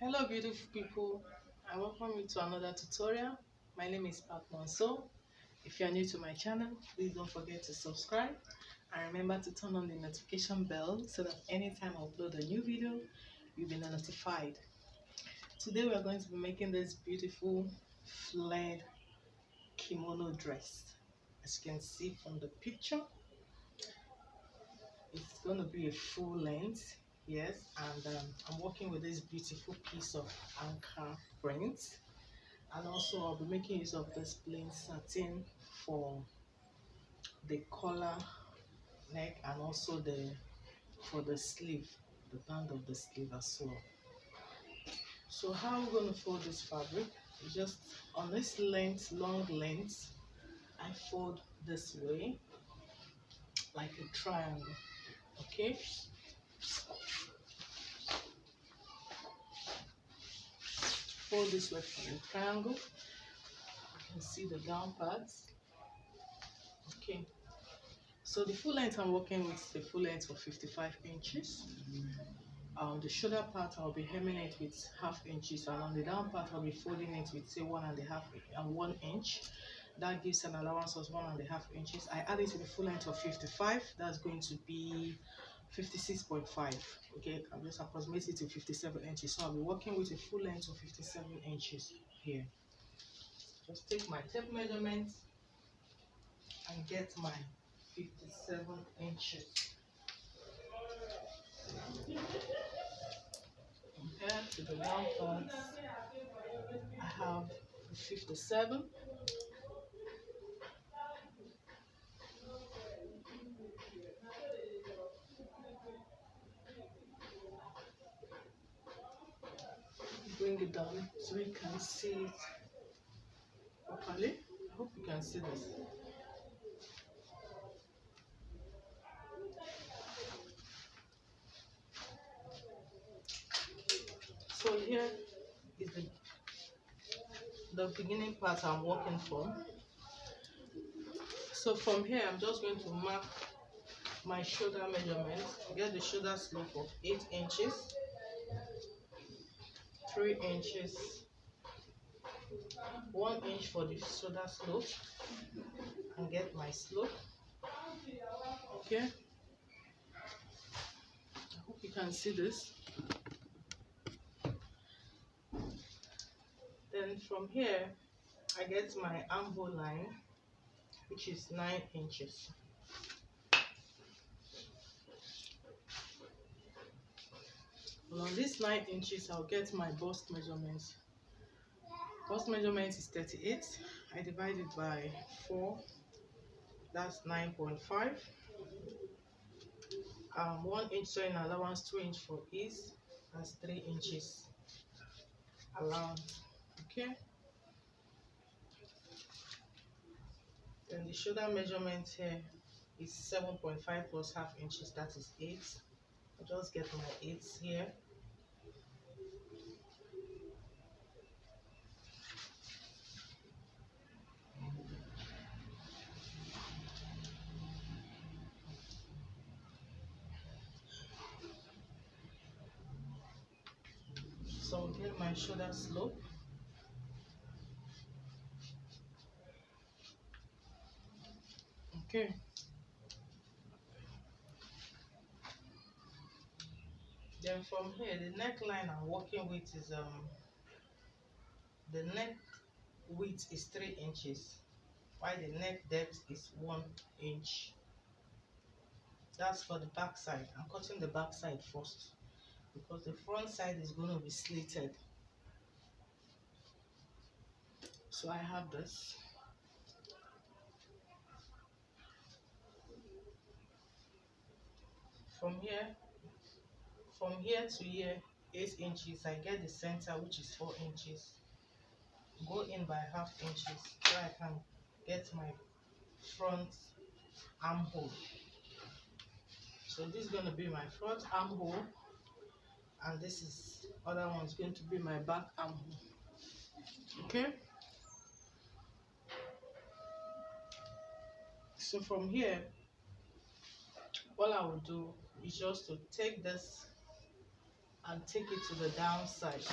Hello beautiful people, I welcome you to another tutorial. My name is KAFTAN. So if you are new to my channel, please don't forget to subscribe and remember to turn on the notification bell so that anytime I upload a new video, you'll be notified. Today we are going to be making this beautiful flared kimono dress. As you can see from the picture, it's going to be a full length. Yes, and I'm working with this beautiful piece of anchor print, and also I'll be making use of this plain satin for the collar, neck, and also for the sleeve, the band of the sleeve as well. So how I'm going to fold this fabric is just on this length, long length, I fold this way like a triangle. Okay, fold this way from a triangle. You can see the down parts. Okay, so the full length I'm working with is the full length of 55 inches. The shoulder part I'll be hemming it with ½ inches, and on the down part I'll be folding it with say 1 inch. That gives an allowance of 1½ inches. I add it to the full length of 55. That's going to be 56.5. Okay, I'm just approximating to 57 inches. So I'll be working with a full length of 57 inches here. Just take my tape measurement and get my 57 inches. Compared to the down parts, I have 57. Bring it down so you can see it properly. I hope you can see this. So here is the beginning part I'm working from. So from here I'm just going to mark my shoulder measurement. Get the shoulder slope of 8 inches, 3 inches, 1 inch for the shoulder slope, and get my slope. Okay, I hope you can see this. Then from here I get my armhole line, which is 9 inches. Well, on this 9 inches I'll get my bust measurements. Bust measurement is 38. I divide it by 4. That's 9.5. 1 inch sewing allowance, 2 inch for ease. That's 3 inches allowance. Okay. Then the shoulder measurement here is 7.5 plus ½ inches. That is 8. I'll just get my 8 here. So I'll get my shoulder slope. Okay. Then from here, the neckline I'm working with is the neck width is 3 inches, while the neck depth is 1 inch. That's for the back side. I'm cutting the back side first because the front side is going to be slitted. So I have this. From here to here, 8 inches. I get the center, which is 4 inches. Go in by ½ inches so I can get my front armhole. So this is going to be my front armhole, and this is other one is going to be my back armhole. Okay. So from here, all I will do is just to take this and take it to the downside,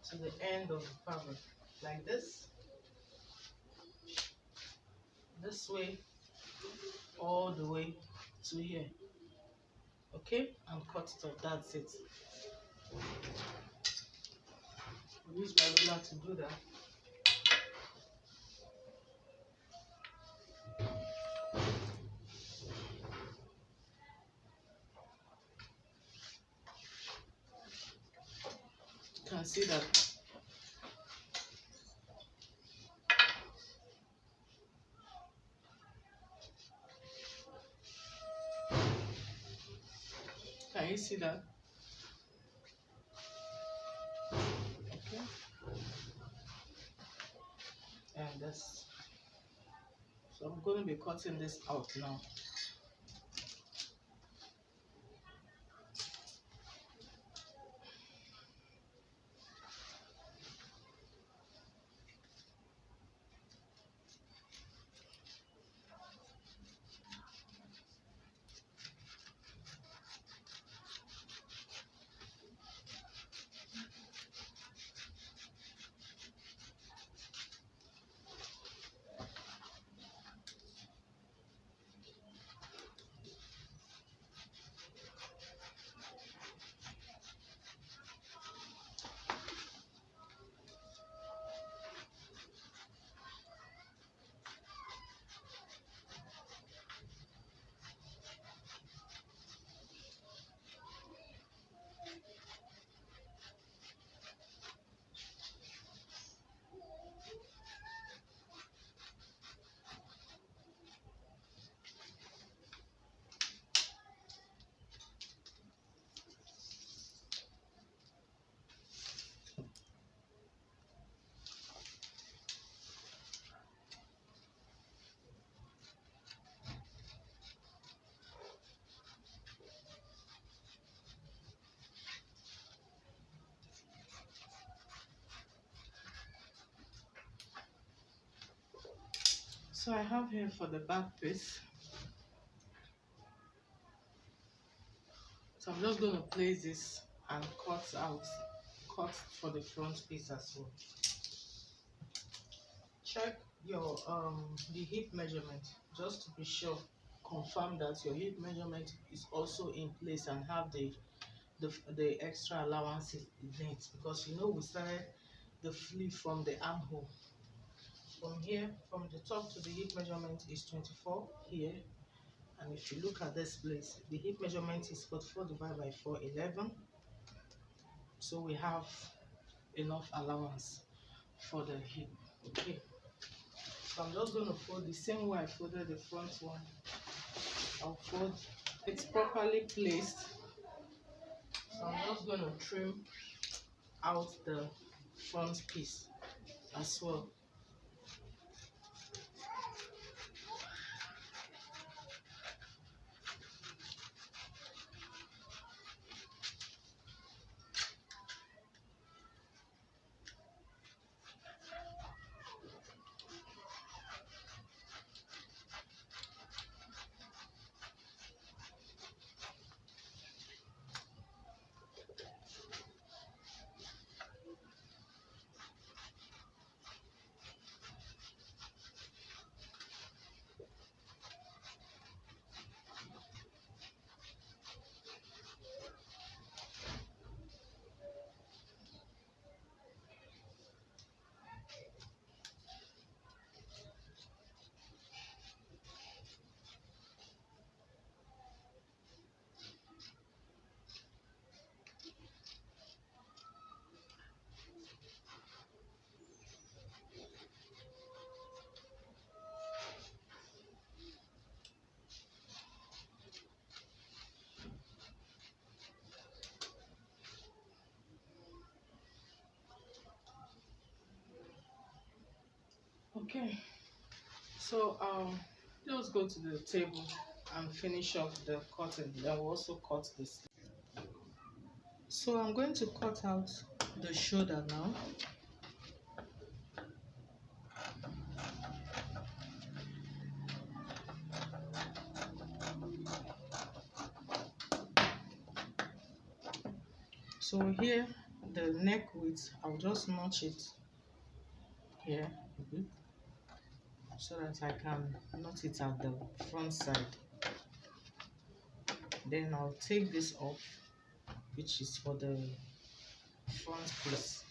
to the end of the fabric, like this way, all the way to here. Okay, and cut it off. That's it. I'll use my ruler to do that. You can see that. Can you see that? Okay. And this. So I'm going to be cutting this out now. So I have here for the back piece. So I'm just going to place this and cut for the front piece as well. Check your the hip measurement just to be sure. Confirm that your hip measurement is also in place and have the extra allowance in it, because you know we started the flip from the armhole. From here, from the top to the hip measurement is 24 here, and if you look at this place, the hip measurement is 44 divided by 4, 11. So we have enough allowance for the hip. Okay, so I'm just going to fold the same way I folded the front one. I'll fold it properly placed. So I'm just going to trim out the front piece as well. Okay, so just go to the table and finish off the cutting. I will also cut this. So I'm going to cut out the shoulder now. So here, the neck width, I'll just notch it here a bit so that I can knot it at the front side. Then I'll take this off, which is for the front piece.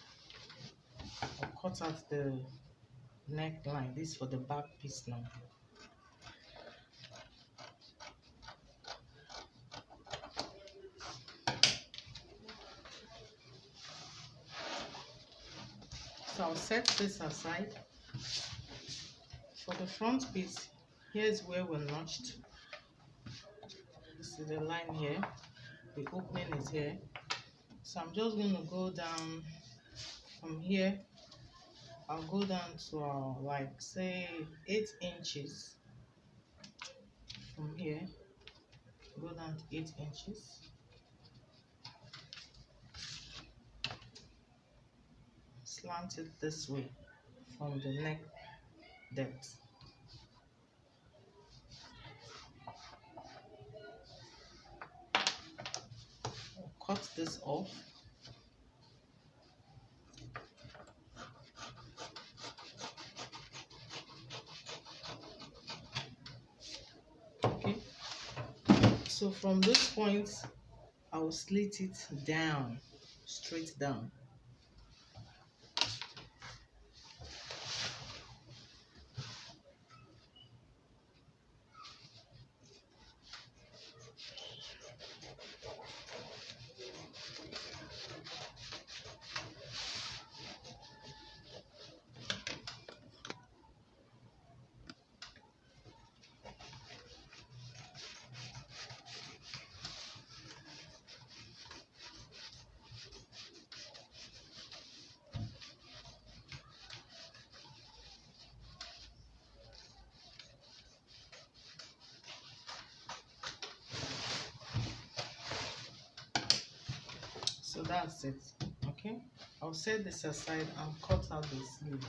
I'll cut out the neckline. This is for the back piece now. So I'll set this aside. For the front piece, here's where we're notched. This is the line here. The opening is here. So I'm just going to go down from here. I'll go down to like say 8 inches. From here, go down to 8 inches. Slant it this way from the neck depth. I'll cut this off. Okay, so from this point I will slit it down, straight down. So that's it. Okay, I'll set this aside and cut out the sleeve.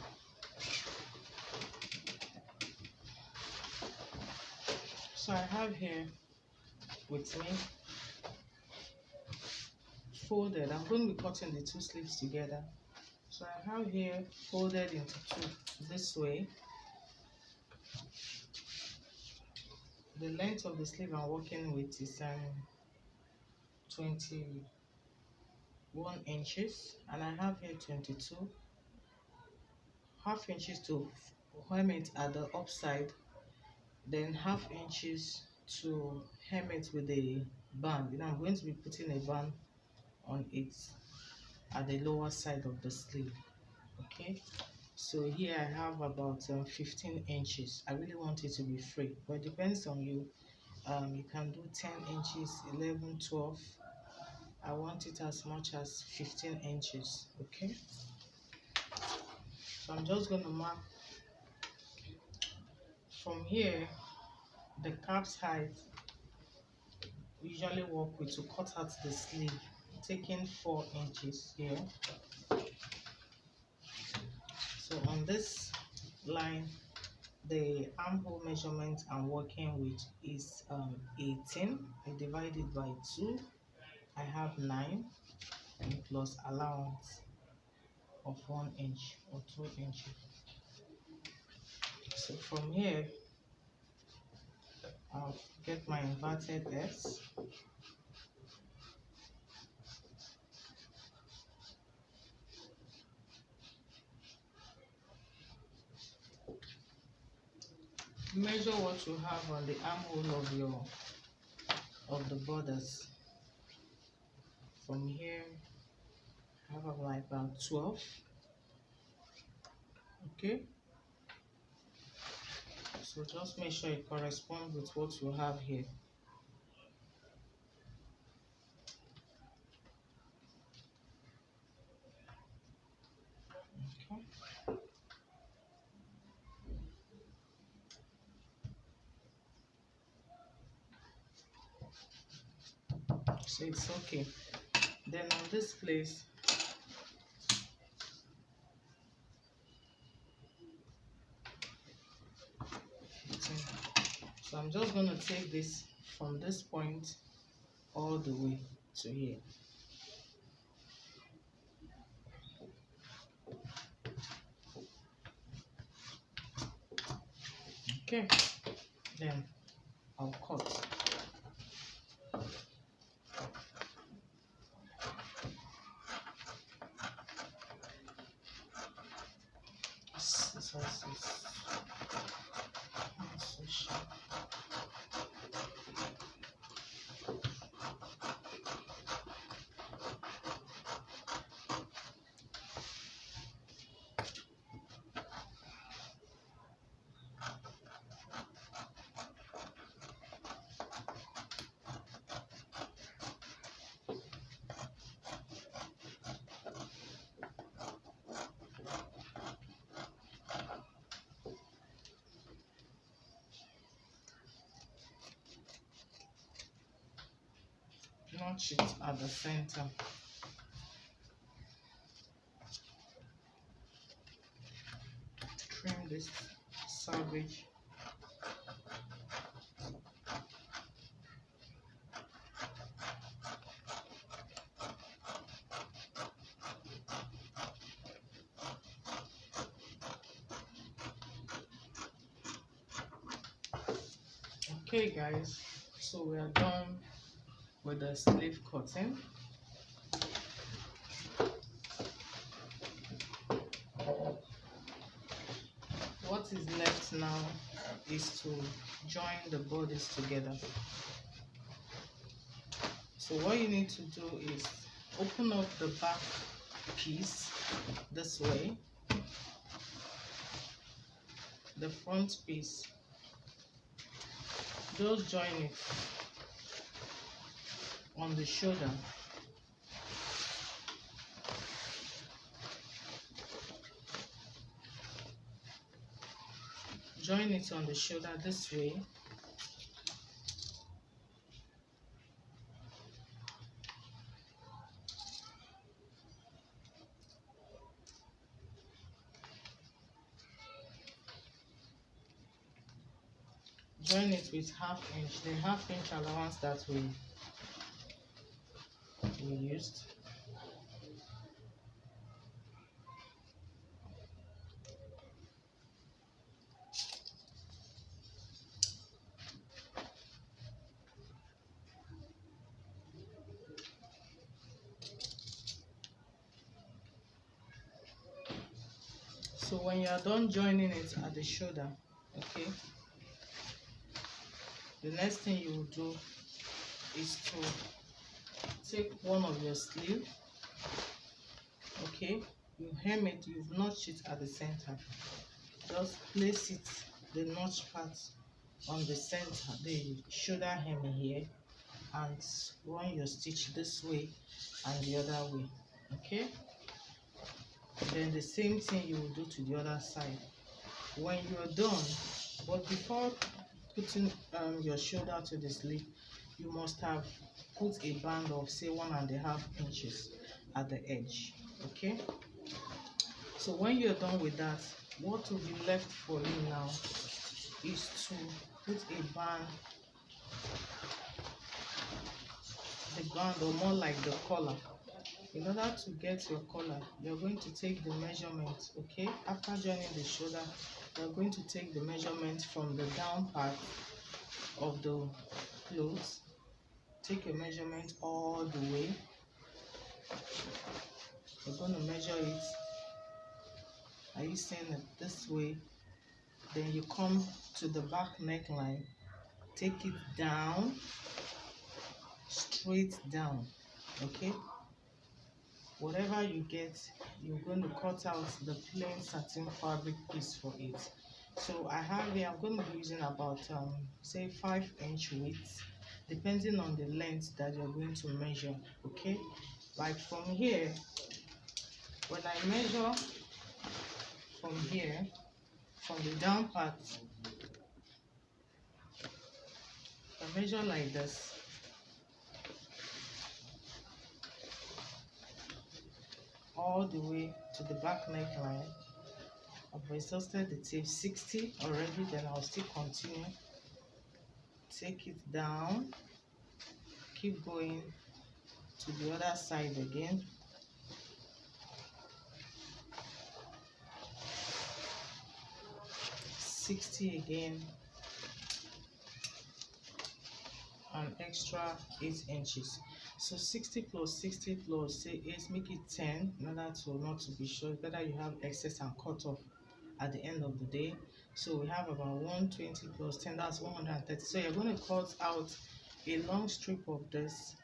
So I have here with me folded. I'm going to be cutting the two sleeves together. So I have here folded into two this way. The length of the sleeve I'm working with is 21 inches, and I have here 22 half inches to hem it at the upside, then half inches to hem it with a band. And I'm going to be putting a band on it at the lower side of the sleeve. Okay, so here I have about 15 inches. I really want it to be free, but it depends on you. You can do 10 inches, 11, 12. I want it as much as 15 inches. Okay, so I'm just going to mark from here. The calf's height we usually work with to cut out the sleeve, taking 4 inches here. So on this line, the armhole measurement I'm working with is 18. I divide it by 2. I have 9, and plus allowance of 1 inch or 2 inches. So from here, I'll get my inverted S. Measure what you have on the armhole of the borders. From here, I have like about 12. Okay. So just make sure it corresponds with what you have here. Okay. So it's okay. Then on this place, so I'm just going to take this from this point all the way to here. Okay, then I'll cut. This is not so sharp. Notch it at the center. Trim this salvage. Okay guys, so we are done with the sleeve cutting. What is left now is to join the bodies together. So what you need to do is open up the back piece this way, the front piece, just join it on the shoulder. Join it on the shoulder this way. Join it with ½ inch, the ½ inch allowance that we used. So when you are done joining it at the shoulder, okay, the next thing you will do is to take one of your sleeve, okay, you hem it, you've notched it at the center, just place it, the notch part on the center, the shoulder hem here, and run your stitch this way and the other way, okay. Then the same thing you will do to the other side. When you're done, but before putting your shoulder to the sleeve, you must have put a band of say 1½ inches at the edge, okay. So when you're done with that, what will be left for you now is to put a band, the band, or more like the collar. In order to get your collar, you're going to take the measurement, okay? After joining the shoulder, you're going to take the measurement from the down part of the clothes. Take a measurement all the way. You're going to measure it. Are you seeing it this way? Then you come to the back neckline. Take it down, straight down, okay? Whatever you get, you're going to cut out the plain satin fabric piece for it. So I have here, I'm going to be using about say 5-inch width, depending on the length that you're going to measure, okay. Like from here, when I measure from here, from the down part, I measure like this. All the way to the back neckline. I've exhausted the tape 60 already, then I'll still continue. Take it down, keep going to the other side again. $60 again, an extra 8 inches. So 60 plus 60 plus say 8, make it 10 in order to not to be short. Better you have excess and cut off at the end of the day. So we have about 120 plus 10, that's 130. So you're going to cut out a long strip of this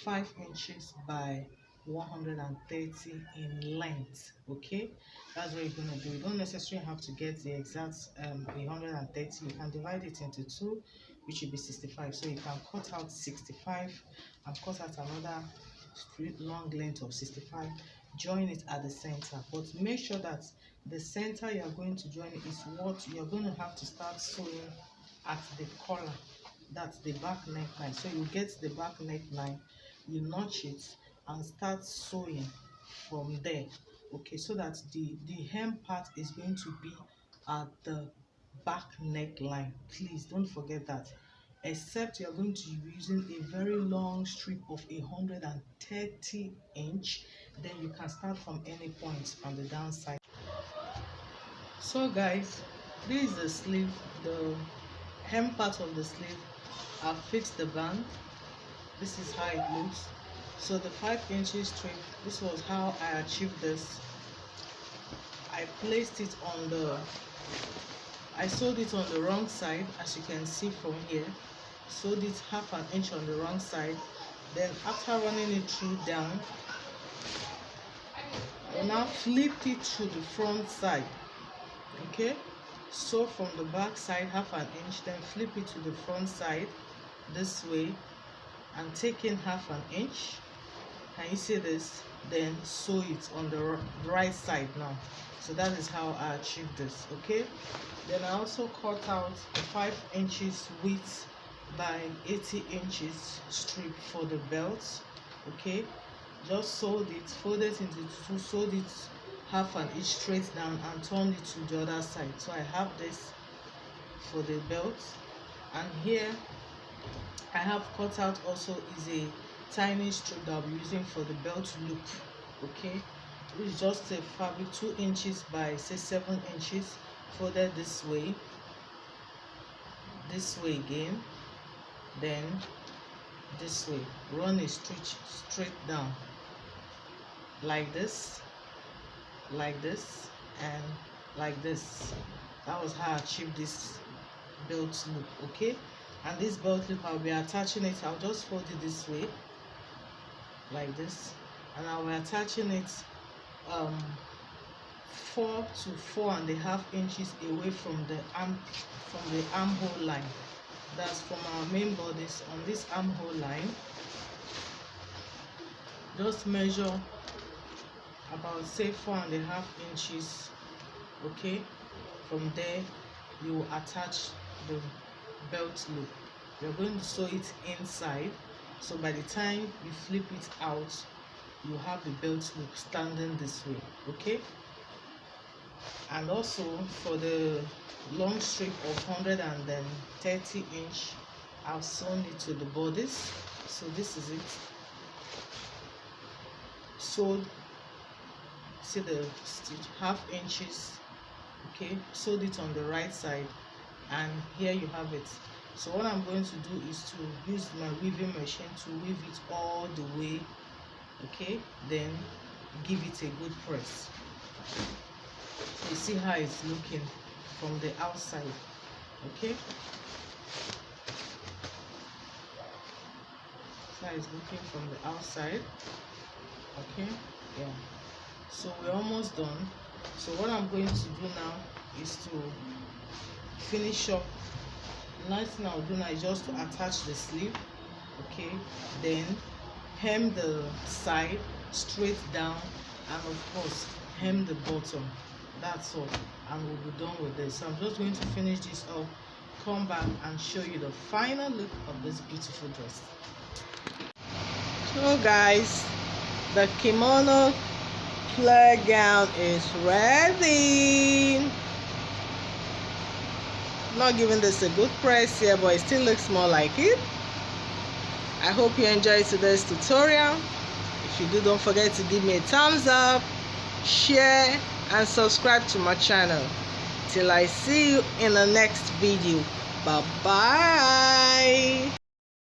5 inches by 130 in length. Okay, that's what you're going to do. You don't necessarily have to get the exact 130. You can divide it into 2, which will be 65. So you can cut out 65 and cut out another straight long length of 65, join it at the center, but make sure that the center you are going to join is what you're going to have to start sewing at the collar. That's the back neckline. So you get the back neckline, you notch it and start sewing from there. Okay, so that the hem part is going to be at the back neckline. Please don't forget that. Except you're going to be using a very long strip of 130 inch, then you can start from any point on the downside. So guys, this is the sleeve, the hem part of the sleeve. I've fixed the band. This is how it looks. So the 5 inches strip, this was how I achieved this. I placed it on the, I sewed it on the wrong side, as you can see from here. Sewed it half an inch on the wrong side. Then after running it through down, I now flipped it to the front side. Okay, so from the back side half an inch, then flip it to the front side this way and take in half an inch. Can you see this? Then sew it on the right side now. So that is how I achieved this. Okay, then I also cut out 5 inches width by 80 inches strip for the belt. Okay, just sewed it, folded it into 2, sewed it half an inch straight down and turned it to the other side. So I have this for the belt, and here I have cut out also is a tiny strip that I'll be using for the belt loop. Okay, it's just a fabric 2 inches by say 7 inches, folded this way again, then this way, run a stitch straight down like this, and like this. That was how I achieved this belt loop. Okay, and this belt loop I'll be attaching it, I'll just fold it this way like this, and I'll be attaching it 4 to 4.5 inches away from the armhole line. That's from our main bodice. On this armhole line, just measure about say 4.5 inches. Okay, from there you will attach the belt loop. You're going to sew it inside, so by the time you flip it out, you have the belt loop standing this way. Okay, and also for the long strip of 130 inch, I've sewn it to the bodice. So this is it, sewed, see the stitch, half inches. Okay, sewed it on the right side, and here you have it. So what I'm going to do is to use my weaving machine to weave it all the way. Okay, then give it a good press. So you see how it's looking from the outside. Okay, so it's looking from the outside. Okay, yeah, so we're almost done. So what I'm going to do now is to finish up. The next thing I'll do now is just to attach the sleeve. Okay, then hem the side straight down, and of course hem the bottom. That's all, and we'll be done with this. So I'm just going to finish this up, come back and show you the final look of this beautiful dress. So guys, the kimono flare gown is ready. Not giving this a good press here, but it still looks more like it. I hope you enjoyed today's tutorial. If you do, don't forget to give me a thumbs up, share and subscribe to my channel. Till I see you in the next video. Bye bye.